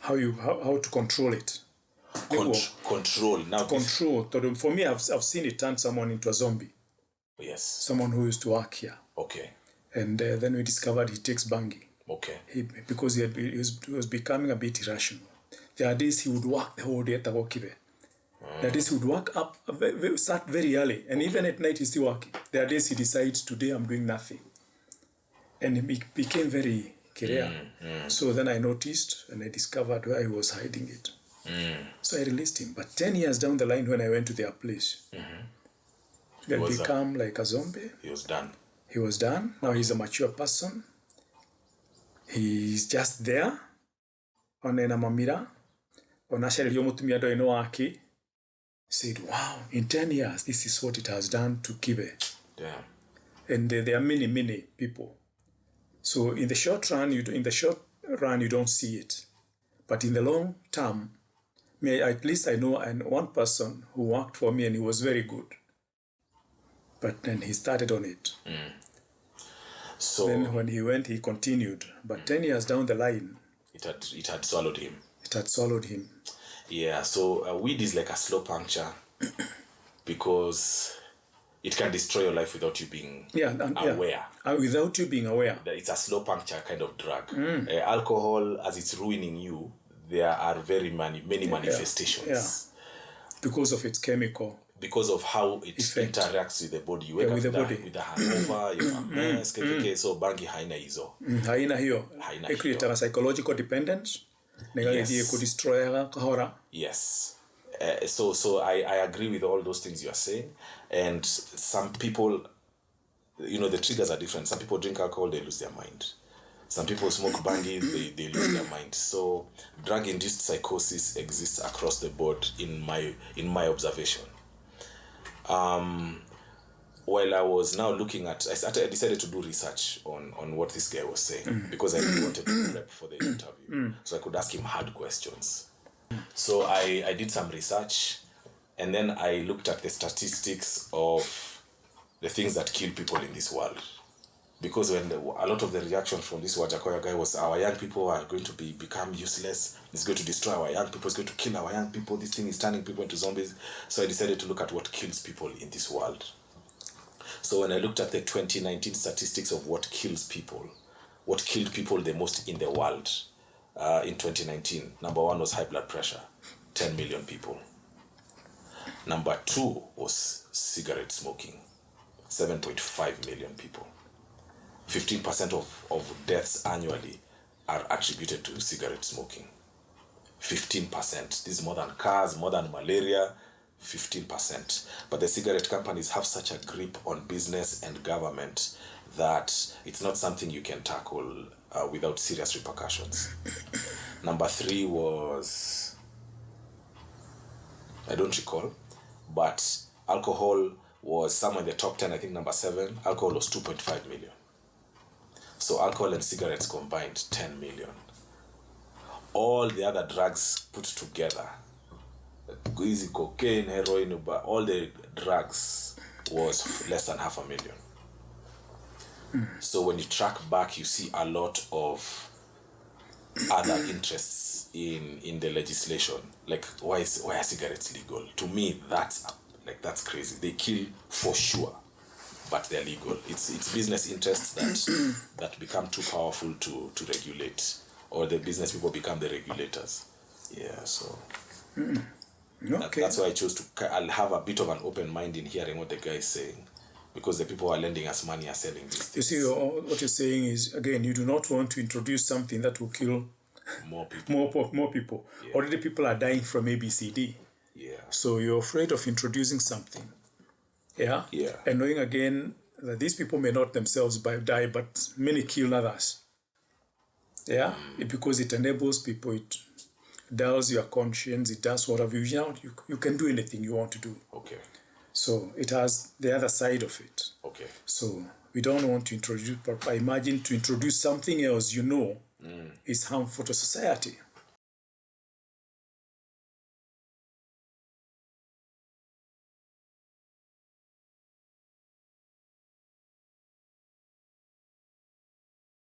how to control it. Control. Now control. For me, I've seen it turn someone into a zombie. Yes. Someone who used to work here. Okay. And then we discovered he takes bangi. Okay. Because he was becoming a bit irrational. There are days he would work the whole day at the Wokibe. There are days he would work up, start very early, and even at night he's still working. There are days he decides, today I'm doing nothing. And he became very clear. So then I noticed and I discovered where he was hiding it. So I released him. But 10 years down the line when I went to their place, he had become like a zombie. He was done. He was done. Now he's a mature person. He's just there. Onena mamira. Onashari yomutumia do eno wake. Said, wow, in 10 years, this is what it has done to Kibe. Damn. And there are many, many people. So in the short run, you don't see it. But in the long term, at least I know one person who worked for me and he was very good. But then he started on it. So then when he went, he continued. But 10 years down the line, it had swallowed him. It had swallowed him. Yeah, so weed is like a slow puncture because it can destroy your life without you being aware. Without you being aware. It's a slow puncture kind of drug. Alcohol, as it's ruining you, there are many manifestations. Yeah. Because of its chemical. Because of how it interacts with the body. You wake up with the hangover, you have a mess, so bangi haina hizo. Haina hiyo. It creates a psychological dependence. Yes. So I agree with all those things you are saying. And some people, the triggers are different. Some people drink alcohol, they lose their mind. Some people smoke bangi, they lose their mind. So drug-induced psychosis exists across the board in my observation. While I was now looking at, I decided to do research on what this guy was saying because I really wanted to prep for the interview. So I could ask him hard questions. So I did some research and then I looked at the statistics of the things that kill people in this world. Because when a lot of the reaction from this Wajakoya guy was our young people are going to become useless, it's going to destroy our young people, it's going to kill our young people, this thing is turning people into zombies. So I decided to look at what kills people in this world. So when I looked at the 2019 statistics of what killed people the most in the world in 2019, number 1 was high blood pressure, 10 million people. Number 2 was cigarette smoking, 7.5 million people. 15% of deaths annually are attributed to cigarette smoking. 15%. This is more than cars, more than malaria, 15%. But the cigarette companies have such a grip on business and government that it's not something you can tackle without serious repercussions. Number 3 was, I don't recall, but alcohol was somewhere in the top 10, I think number 7. Alcohol was 2.5 million. So alcohol and cigarettes combined, 10 million. All the other drugs put together, easy cocaine, heroin, but all the drugs was less than 500,000. So when you track back, you see a lot of other interests in the legislation. Like why are cigarettes legal? To me, that's crazy. They kill for sure, but they're legal. It's business interests that become too powerful to regulate, or the business people become the regulators. Yeah, so okay. That's why I chose I'll have a bit of an open mind in hearing what the guy is saying, because the people who are lending us money are selling these things. You see, what you're saying is, again, you do not want to introduce something that will kill more people. More people. Yeah. Already people are dying from ABCD. Yeah. So you're afraid of introducing something. Yeah? Yeah. And knowing again that these people may not themselves die, but many kill others. Yeah? Because it enables people, it dulls your conscience, it does whatever you can do anything you want to do. Okay. So it has the other side of it. Okay. So we don't want to introduce, but I imagine to introduce something else is harmful to society.